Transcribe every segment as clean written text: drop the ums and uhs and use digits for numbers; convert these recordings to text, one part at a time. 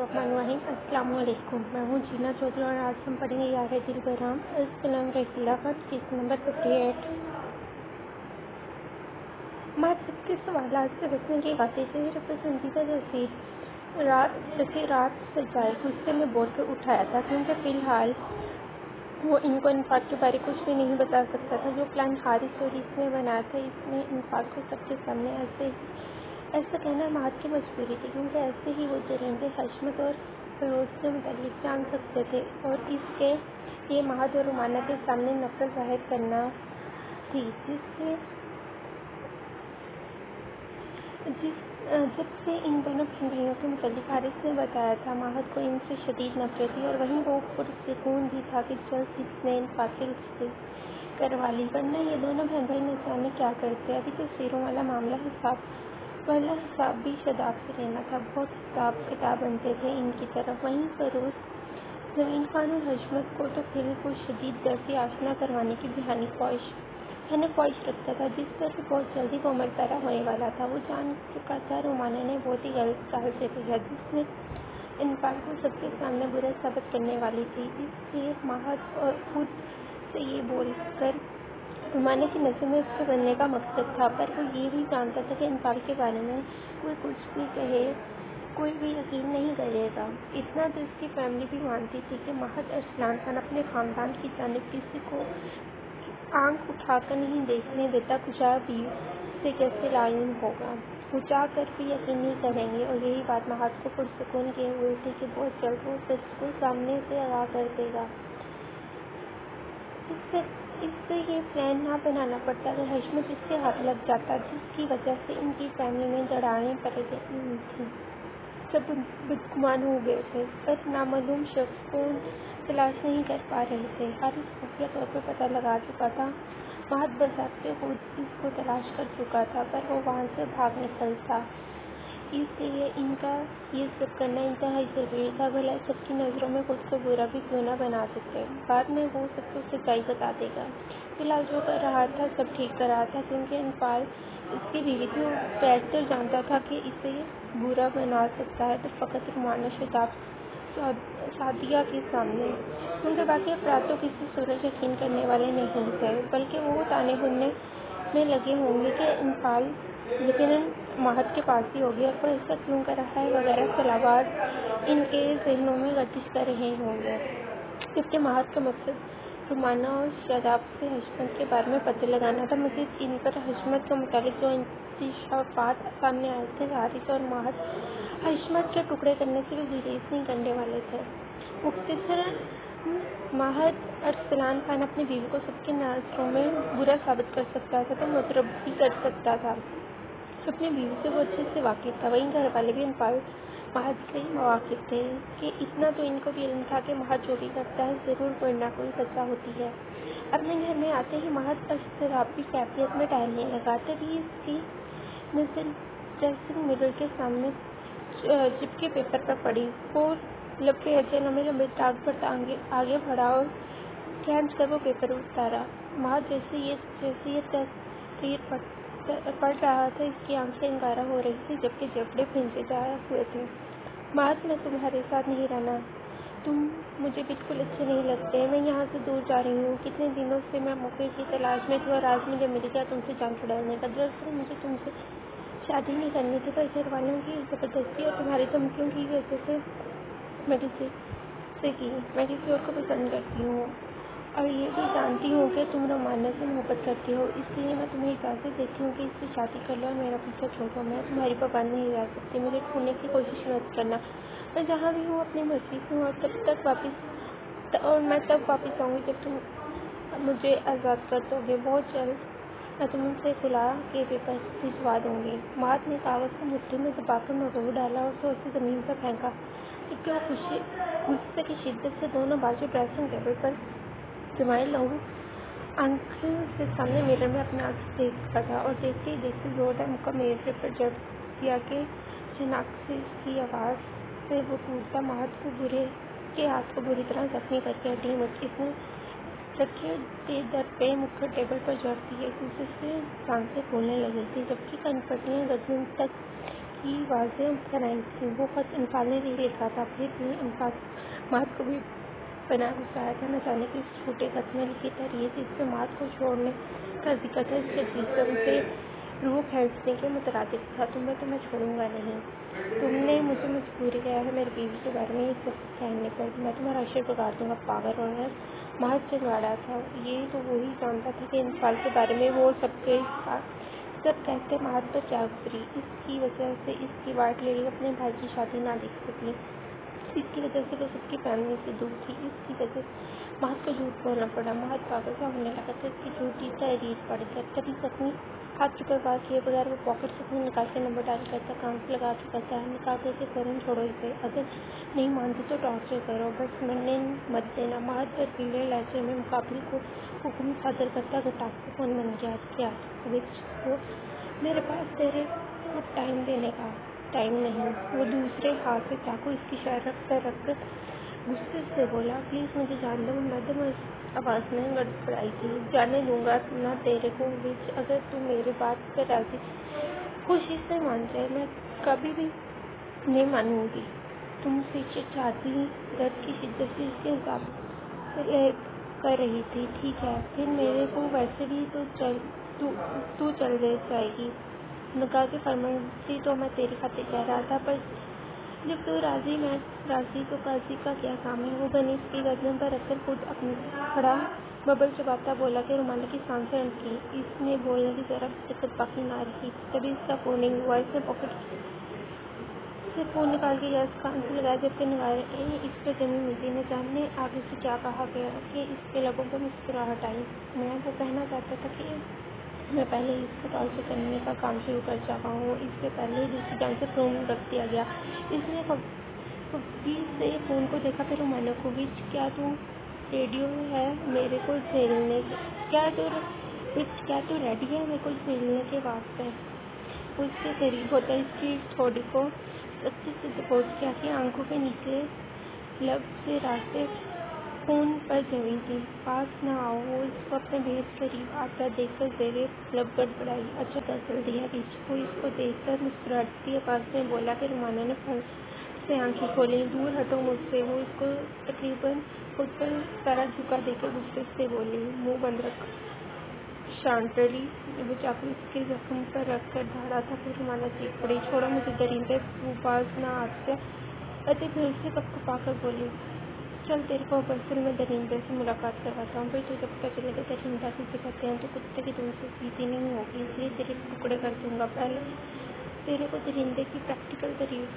बिस्मिल्लाहिर्रहमानिर्रहीम। अस्सलामु अलैकुम। मैं हूँ जीना चौधरी और आज हम पढ़ेंगे यार दिल बराम खिलाफत किस नंबर 58। माँ सबके सवालात से बचने की खातिर से मेरा पसंदीदा जैसे रात से जाए गुस्से में बोल कर उठाया था, क्योंकि फ़िलहाल वो इनको इन्फाक के बारे कुछ भी नहीं बता सकता था। जो प्लान हारिस और इसने बनाया था, इसने इन्फाक को सबके सामने ऐसा कहना महद की मजबूरी थी, क्योंकि ऐसे ही वो दरिंदे हशमत और फरोज के मुतालिक जान सकते थे और इसके लिए महद और रुमाना के सामने नफरत जाहिर करना थी। जब से इन दोनों बहनों के मुतालिक हारिस ने बताया था, महद को इनसे शदीद नफरत थी और वहीं वो पुरसुकून भी था कि जल्द इसने इन्फाक के रिश्ते करवा ली, वरना ये दोनों बहन भाई न जाने क्या करते। अभी तस्वीरों वाला हिसाब भी शदाब से लेना था। बहुत हिसाब किताब बनते थे इनकी तरफ। वहीं फरोज जमीन खान और हशमत को तो फिर को शदीद दर से आशना करवाने की बेहानी ख्वाहिश रखता था, जिस पर बहुत जल्दी वो मरतरा होने वाला था। वो जान चुका था रुमाना ने बहुत ही गलत चाल से भेजा, जिसने इन्फाक को सबके सामने बुरा साबित करने वाली थी। इसलिए महद और खुद से ये बोल कर रुमाना की नज़र में उसके बनने का मकसद था, पर वो ये भी जानता था कि इन्फाक के बारे में कोई कुछ भी कहे, कोई भी यकीन नहीं करेगा। इतना तो इसकी फैमिली भी मानती थी कि महद अरसलान खान अपने ख़ानदान की जानिब किसी को आंख उठाकर नहीं देखने देता। कुचा भी से कैसे लाइन होगा, कुचा कर भी यकीन नहीं करेंगे। और यही बात महद को पुरसुकून किए हुए थी कि बहुत जल्द वो सच को सामने से आगाह कर देगा। इससे ये प्लान ना बनाना पड़ता अगर हशमत इससे हाथ लग जाता, जिसकी वजह से इनकी फैमिली में दरारें पड़ गई थी। सब बदगुमान हो गए थे, पर नामालूम शख्स को तलाश नहीं कर पा रहे थे। हारिस खुफिया तौर पर पता लगा चुका था, महद बज़ाते खुद इसको तलाश कर चुका था, पर वो वहाँ से भाग निकलता। इसलिए इनका ये सब करना इंतहाई ज़रूरी था, भला सबकी नज़रों में खुद को बुरा भी क्यों न बना देते। बाद में वो सबको सच्चाई बता देगा। फिलहाल जो कर रहा था सब ठीक कर रहा था, क्योंकि इन्फाल इसकी बीवी थी। वो बैठकर जानता था कि इसे बुरा बना सकता है तो फ़कत रुमाना शदाब सादिया के सामने, क्योंकि बाकी अफराद तो किसी सूरत यकीन करने वाले नहीं थे, बल्कि वो ताने बुनने में लगे होंगे कि इन्फाल यकीनन महद के पास ही होगी और वो ऐसा क्यों कर रहा है वगैरह सवालात इनके जहनों में गर्दिश कर रहे होंगे। जबकि महद का मकसद रुमाना और शदाब से हशमत के बारे में पता लगाना था। मज़ीद इन पर हशमत के मुतालिक जो इंकशाफात सामने आए थे, हारिस और महद हशमत के टुकड़े करने से भी गुरेज नहीं करने वाले थे। मुख्तसरन महद अरसलान खान अपनी बीवी को सबके नज़रों में बुरा साबित कर सकता था, तो मुतरब भी कर सकता था। अपनी बीवी से वो अच्छे से वाकिफ था। वहीं घर वाले भी महद से वाकिफ थे कि इतना तो इनको भी इल्म था कि महद जो भी करता है ज़रूर कोई ना कोई सज़ा होती है। अपने घर में आते ही महद अशराबी कैफियत में टहलने लगा। तभी इसकी नज़र ड्रेसिंग मिरर के सामने चिपके पेपर पर पड़ी। वो लंबे लंबे दाग पर आगे बढ़ा और खींच कर वो पेपर उतारा। महद जैसे ये तहरीर पढ़ रहा था, इसकी आंखें अंगारा हो रही थी, जबकि जबड़े भींचे जा हुए थे। महद, मैं तुम्हारे साथ नहीं रहना, तुम मुझे बिल्कुल अच्छे नहीं लगते। मैं यहाँ से दूर जा रही हूँ। कितने दिनों से मैं मौके की तलाश में थी और आज मुझे मिल गया तुमसे जान छुड़ाने का। दरअसल मुझे तुमसे शादी नहीं करनी थी, पर घर वालों की ज़बरदस्ती और तुम्हारी धमकियों की वजह से मैं किसी और को पसंद करती हूँ और ये भी जानती हूँ कि तुम रुमाना से मोहब्बत करती हो। इसलिए मैं तुम्हें इजाज़त देती हूँ कि इससे शादी कर लो और मेरा पीछा छोड़ो। मैं तुम्हारी पाबंद नहीं रह सकती, मुझे ढूंढने की कोशिश मत करना। मैं जहाँ भी हूँ अपनी मर्जी से हूँ और मैं तब वापस आऊँगी जब तुम मुझे आज़ाद कर दोगे। बहुत जल्द मैं तुमसे खुला के पेपर भिजवा दूँगी। महद ने कागज़ को मुट्ठी में दबाकर मरोड़ डाला और तो उसे ज़मीन पर फेंका, जबकि वो गुस्से की शिद्दत से दोनों बाजू ड्रेसिंग टेबल पर जमाए लहू आंखों से सामने मिरर में अपना आंख देख था और देखते ही देखते जोरदार मुक्का मिरर पर जड़ दिया कि शनाक से इसकी आवाज़ से वो टूटता महद के हाथ को बुरी तरह जख्मी करके हड्डी मच इसने रखे दर पे मुक्कर टेबल पर जड़ दिए। दूसरे से सांसें फूलने लगी थी, जबकि कनपटियाँ गर्दन तक की आवाज़ें कराई थी। वो खत निकालने नहीं लिखा था, फिर भी मात को भी बना गुस्साया था। न जाने कि इस छोटे खत में लिखी तारीख जिससे मात को छोड़ने का जिक्र था, इसके जिस्म से रूह खींचने के मुतरादिफ था। तुम्हें छोड़ूंगा नहीं। तुमने मुझे मजबूर किया है मेरी बीवी के बारे में ये सब कहने पर। मैं तुम्हारा अशर बिगाड़ दूंगा। पागल और महज चिंगाड़ा था। ये तो वही जानता था कि इंसाल के बारे में वो सब कहते महज पर क्या गुजरी। इसकी वजह से इसकी वाइट लेडी अपने भाई की शादी ना देख सकी। इसकी वजह से वो सबकी फैमिली से दूर थी। इसकी वजह से महज को झूठ बोलना पड़ा। महज पागल सा होने लगा था। इसकी झूठी तहरीर पड़ गया। कभी अपनी हाथ की परवाह किए बगैर वो पॉकेट से अपने निकाल के नंबर डाल करता, कान से लगा के कहता है, निकाल करके फौरन छोड़ो इसे। अगर नहीं मानती तो टॉर्चर करो, बस मरने मत देना। महज पर पीले लहजे में मुकाबले को हुक्म सादर करता गटाक फोन बन गया। क्या वो मेरे पास तेरे को टाइम देने का टाइम नहीं। वो दूसरे हाथ से चाकू इसकी शर्ट पर रखकर गुस्से से बोला, प्लीज़ मुझे जान दो। मैडम आवाज़ में गड़बड़ाई थी। जाने दूंगा ना तेरे को विच, अगर तू मेरी बात पर राजी खुशी से मान जाए। मैं कभी भी नहीं मानूंगी। तुमसे चाहती दर्द की शिद्दत से इसके हिसाब कर रही थी। ठीक है, फिर मेरे को वैसे भी तो तू चल जाएगी। निकाह की फरमाइशी तो मैं तेरी खातिर कह रहा था, पर जब तू राजी मैं राजी तो काजी का क्या काम है। वो बनी इसकी गर्दन पर रखकर खुद अपनी खड़ा बबल चबाता बोला कि रुमाने की सांसें अटकी। इसने बोलने की जरा दिक्कत बाकी ना रही। तभी इसका फोनिंग हुआ। इसने पॉकेट से फोन निकाल के गैस कान से लगाया, जबकि निगाहें इस पर जमी हुई थी। न जाने आगे से क्या कहा गया कि इसके लबों पर मुस्कुराहट आई। मैं वो कहना चाहता था कि मैं पहले ही अस्पताल से करने का काम शुरू कर चुका हूँ। इससे पहले ही दूसरी जान से फोन रख दिया गया। इसने कभी से फोन को देखा। फिर रोमानोविच, क्या तू रेडियो है मेरे को झेलने? क्या तू रेडी है मेरे को झेलने के वास्ते? उसके करीब होता इसकी थोड़ी को सच्ची से दबोच किया कि आंखों के नीचे लब से रास्ते फोन पर जमी थी। पास न आओ। वो इसको अपने बेहद करीब आता देखकर जेरे लब गड़बड़ाई। अच्छा दरअसल दिया रिच। वो इसको देखकर मुस्कुराती आवाज़ में बोला कि रुमाना ने फोन से आंखें खोली। दूर हटो मुझसे। वो इसको तकरीबन खुद पर सारा झुका देकर गुस्से से बोली, मुंह बंद रख शांतली। वो चाकू इसके जख्म पर रखकर धारा था। फिर रुमाना चीख पड़ी, छोड़ो मुझे दरिंदे। वो बाज ना आते अति फिर से कपकपाकर बोली, चल तेरे को असल में दरिंदे से मुलाकात करवाता हूँ। फिर तुझे पता चलेगा दरिंदा किसे कहते हैं तो कुत्ते की दूर से सीधी नहीं होगी, इसलिए तेरे टुकड़े कर दूंगा। पहले तेरे को दरिंदे की प्रैक्टिकल तारीफ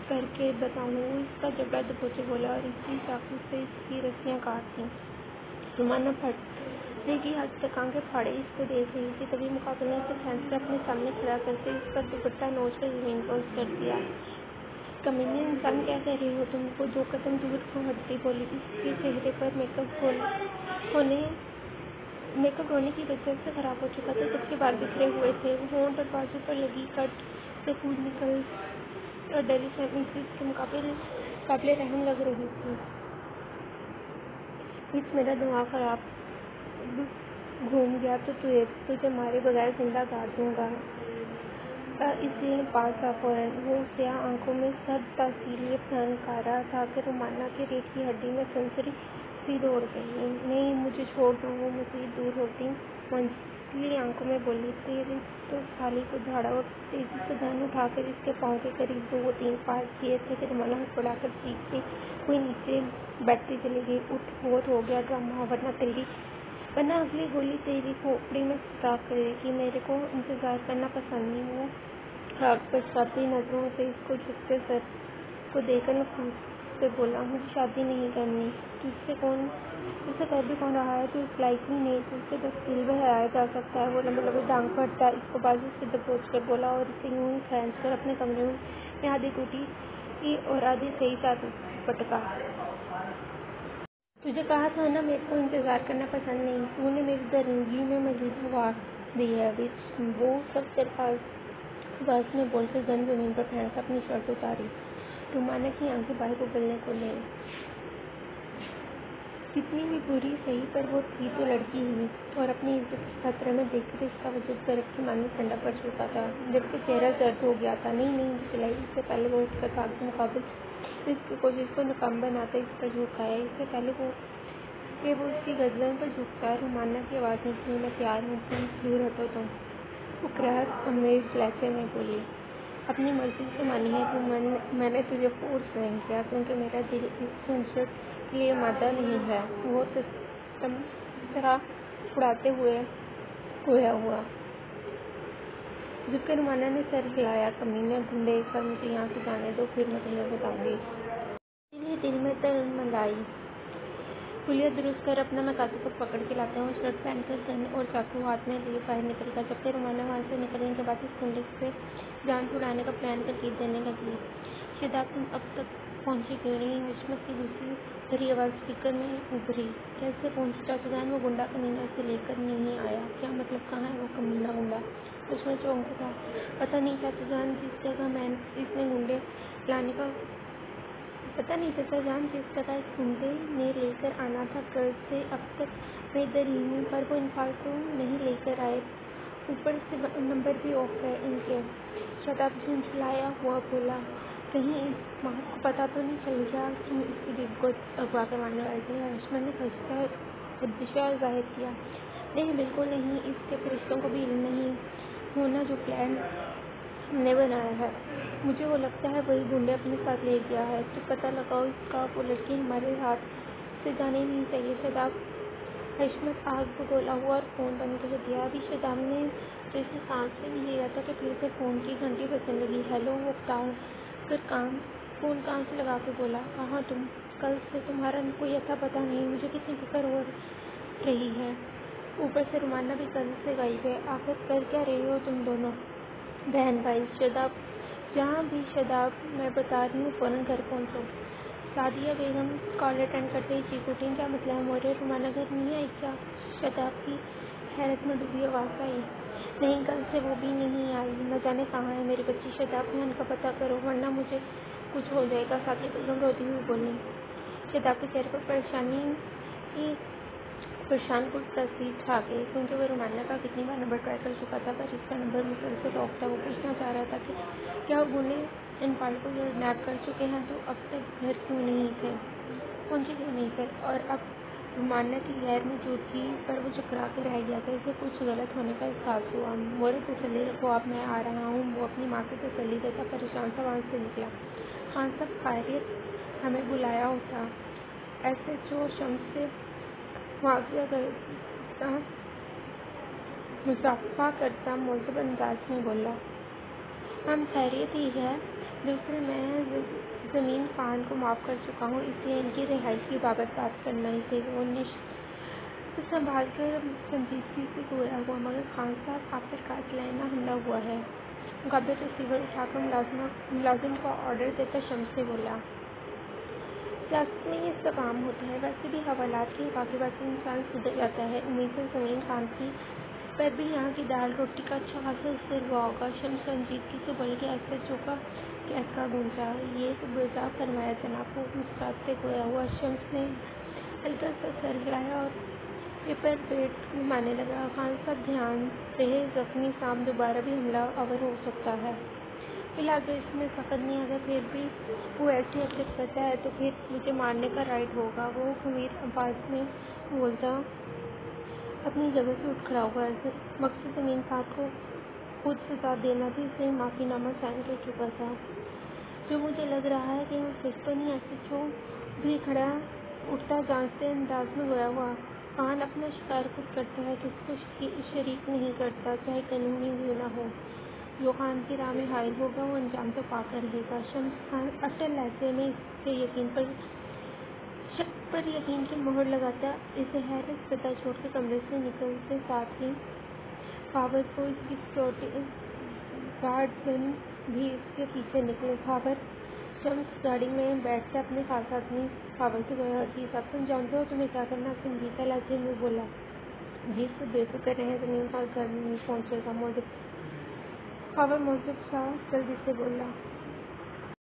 करके बताऊँ। इसका जबड़ा दबोचे बोला और इसी चाकू से इसकी रस्सियाँ काट दी। रुमाना फटने की हद तक आंखें फाड़े इसको देख रही थी। तभी मुकाबले ने इसे फैंस अपने सामने खड़ा करके इस पर दुपट्टा नोच कर जमीन पर कर दिया। कमीने इंसान, क्या कह रही हो तुम? को 2 कदम दूर को हटती बोली। इसके चेहरे पर मेकअप रोने की वजह से खराब हो चुका था, जबकि बाल बिखरे हुए थे। होंठ और बाजू पर लगी कट से खून निकल और डरी मिसेस के मुकाबले रहम लग रही थी। इस मेरा दिमाग खराब घूम गया तो तुझे मारे बगैर जिंदा गाड़ दूंगा। इसलिए पास आ फौरन। वो स्याह आंखों में सर्द तासीर फनकारा था कि रुमाना की रीढ़ की हड्डी में सनसनी सी दौड़ गई। नहीं, मुझे छोड़ दो। वो मज़ीद दूर होती मंझली आंखों में बोली, तेरे तो साली को झाड़ा। और तेजी से धन उठाकर इसके पाँव के करीब 2-3 पार किए थे कि रुमाना हड़बड़ाकर चीखती हुई नीचे बैठती चली गई। उठ, बहुत हो गया ड्रामा, वरना अगली गोली तेरी खोपड़ी में सुता करेगी। मेरे को इंतजार करना पसंद नहीं। वो आग बरसाती नजरों से इसको झुकते सर को देखकर नफूस से बोला, मुझे शादी नहीं करनी। तुझसे कह भी कौन रहा है? तू इस लायक ही नहीं। तुझसे बस दिल बहलाया जा सकता है। वो लंबे टांग पर हटा इसको बाजू से दबोच कर बोला और इसे यूं ही खींच कर अपने कमरे में आधी टूटी और आधी सही चादर पटका। तुझे कहा था ना मेरे को इंतजार करना पसंद नहीं। तूने मेरी दरिंदगी में मजीद हवा दी है। वो सब आवाज में बोलकर गन जमीन पर फेंक अपनी शर्ट उतारी। रुमाना की आंखें बाहर उगलने को ले کتنی بھی بری سہی پر وہ تھی تو لڑکی ہی، اور اپنی عزت کے خطرے میں دیکھ کر اس کا وجود برف کی مانند ٹھنڈا پڑ چکا تھا، جبکہ چہرہ زرد ہو گیا تھا۔ نہیں چلائی۔ اس سے پہلے وہ اٹھ کر بھاگ کے مقابل اس کی کوشش کو ناکام بناتے اس پر جھک آیا، اس سے پہلے کہ وہ اس کی گردن پر جھکتا، رومانہ کی آواز نکلی، میں تیار ہوں، تم دور ہٹو تو۔ اکراہٹ آمیز لہجے میں بولی، اپنی مرضی سے مانی ہے تو میں نے تجھے فورس نہیں کیا، کیونکہ میرا دل اس جھنجھٹ کے لیے مادہ نہیں ہے۔ وہ تبصرہ اڑاتے ہوئے گویا ہوا، جبکہ رومانہ نے سر ہلایا۔ کمینے گنڈے، ایک بار مجھے یہاں سے جانے دو، پھر میں تمہیں بتاؤں گی۔ اسی لیے دل میں تلمند آئی، خلیہ درست کر اپنا مکاتب پکڑ کے لاتے ہوئے شرٹ پہن کر گن اور چاقو ہاتھ میں لیے باہر نکل گیا، جبکہ رومانہ وہاں سے نکلنے کے بعد اس گنڈے سے جان چھڑانے کا پلان ترکیب دینے لگی۔ شاداب، تم اب تک پہنچی کیوں نہیں؟ حشمت کی غصے بھری آواز اسپیکر میں ابھری۔ کیسے پہنچی چاچا جان؟ وہ گنڈا کمینہ اسے لے کر نہیں آیا؟ کیا مطلب؟ کہاں ہے وہ کمینہ گنڈا؟ حشمت چونک اٹھا۔ پتہ نہیں چاچا جان، جس جگہ اس نے گنڈے لے کر آنا تھا، کل سے اب تک میں ادھر ہی ہوں، پر وہ انفال کو نہیں لے کر آئے، اوپر سے نمبر بھی آف ہے ان کے۔ شاداب جھنجھلایا ہوا بولا، کہیں اس ماہر کو پتہ تو نہیں چل گیا تم اس کی بیوی کو اغوا کروانے والے تھے؟ حشمت نے خدشہ ظاہر کیا۔ نہیں، بالکل نہیں، اس کے فرشتوں کو بھی علم نہیں ہونا جو پلان ہم نے بنایا ہے۔ مجھے وہ لگتا ہے وہی گنڈے اپنے ساتھ لے گیا ہے۔ تو پتہ لگاؤ اس کا، وہ لڑکی ہمارے ہاتھ سے جانی نہیں چاہیے۔ شاداب، حشمت آگ بگولا ہوا اور فون بند کر دیا۔ ابھی شاداب نے جیسے سانس بھی نہیں لیا تھا کہ پھر سے فون کی گھنٹی بجنے لگی۔ ہیلو، وہ فون کان سے لگا کے بولا، کہاں تم؟ کل سے تمہارا کوئی اتا پتہ نہیں، مجھے کتنی فکر ہو رہی ہے۔ اوپر سے رومانہ بھی کل سے غائب ہے۔ آخر کر کیا رہے ہو تم دونوں بہن بھائی؟ شاداب، جہاں بھی شاداب، میں بتا رہی ہوں فوراً گھر پہنچو۔ سعدیہ بیگم کال اٹینڈ کرتے ہی چیخ اٹھیں، کیا مسئلہ ہے مورے؟ رومانہ گھر نہیں آئی کیا؟ شاداب کی حیرت میں ڈوبی آواز آئی۔ نہیں، کل سے وہ بھی نہیں آئی، نہ جانے کہاں ہے میری بچی۔ شاداب، بہن کا پتہ کرو ورنہ مجھے کچھ ہو جائے گا، سعدیہ بیگم روتی ہوئی بولی۔ شاداب کے چہرے پر پریشان کن تصویر چھا گئی، کیونکہ وہ رومانہ کا کتنی بار نمبر ٹرائی کر چکا تھا، پر اس کا نمبر مسلسل آف تھا۔ وہ پوچھنا چاہ رہا تھا کہ کیا وہ گنڈے انفال کو کڈنیپ کر چکے ہیں، تو اب تک گھر پہنچے کیوں نہیں تھے؟ اور اب رومانہ کی غیر موجودگی پر وہ چکرا کے رہ گیا تھا۔ اسے کچھ غلط ہونے کا احساس ہوا۔ مورے، تسلی رکھو، اب میں آ رہا ہوں، وہ اپنی ماں کو تسلی دیتا پریشان سا وہاں سے نکلا۔ خان صاحب، خیریت؟ ہمیں بلایا ہوتا؟ ایس ایچ او شمس سے واقعہ کا مضافہ کرتا مہذب انداز میں بولا۔ ہم خیریت ہی ہے، دوسرے میں زمین خان کو معاف کر چکا ہوں، اس لیے ان کی رہائی کی بابت بات کرنا ہی تھی۔ وہ نشست سنبھال کر سنجیدگی سے گویا ہوا، مگر خان صاحب، آخرکار کلیانہ حملہ ہوا ہے۔ مقابل ریسیور اٹھا کر ملازم کو آرڈر دیتا شمس نے بولا۔ سیاست میں یہ اس کا کام ہوتا ہے، ویسے بھی حوالات کے واقعات سے انسان سدھر جاتا ہے۔ امید ہے زمین خان پر بھی یہاں کی دال روٹی کا اچھا خاصا اثر ہوا ہوگا۔ شمس سنجیدگی سے بولے کہ ایس ایچ او کا کہکہ گونجا۔ یہ بجا فرمایا جناب، وہ مسکراتے گویا ہوا۔ شمس نے ہلکا سا سر ہلایا اور پیپر ویٹ گھمانے لگا۔ خان صاحب، دھیان رہے، زخمی سانپ دوبارہ بھی حملہ آور ہو سکتا ہے۔ فی الحال تو اس میں سخت نہیں، اگر پھر بھی وہ ایسی حرکت کرتا ہے تو پھر مجھے مارنے کا رائٹ ہوگا۔ وہ خمیر آواز میں بولتا اپنی جگہ سے اٹھ کھڑا ہوا۔ مقصد زمین خان کو خود سزا دینا تھی، اس لیے معافی نامہ سائن کر چکا تھا۔ جو مجھے لگ رہا ہے کہ وہ سچ تو نہیں؟ ایس ایچ او بھی کھڑا اٹھتا جانچتے انداز میں گویا ہوا۔ خان اپنا شکار خود کرتا ہے، کسی کو شریک نہیں کرتا، چاہے قانونی کیوں نہ ہو۔ جو خان کی راہ میں حائل ہوگا وہ انجام تو پا کر رہے گا۔ شمس خان اٹل لہجے میں اس کے شک پر یقین کی مہر لگاتا اسے حیرت زدہ چھوڑ کر کمرے سے نکلتے ساتھ ہی خاور کو اس کی سیکورٹی گارڈزن بھی اس کے پیچھے نکلے۔ خاور، شمس گاڑی میں بیٹھتے اپنے خاص آدمی خاور سے گویا، حاجی صاحب تم جانتے ہو تمہیں کیا کرنا؟ سنجیدہ لہجے میں بولا۔ جی سب بے فکر رہیں، زمین خان گھر نہیں پہنچے گا۔ خاور مہذب سا جلدی سے بولا۔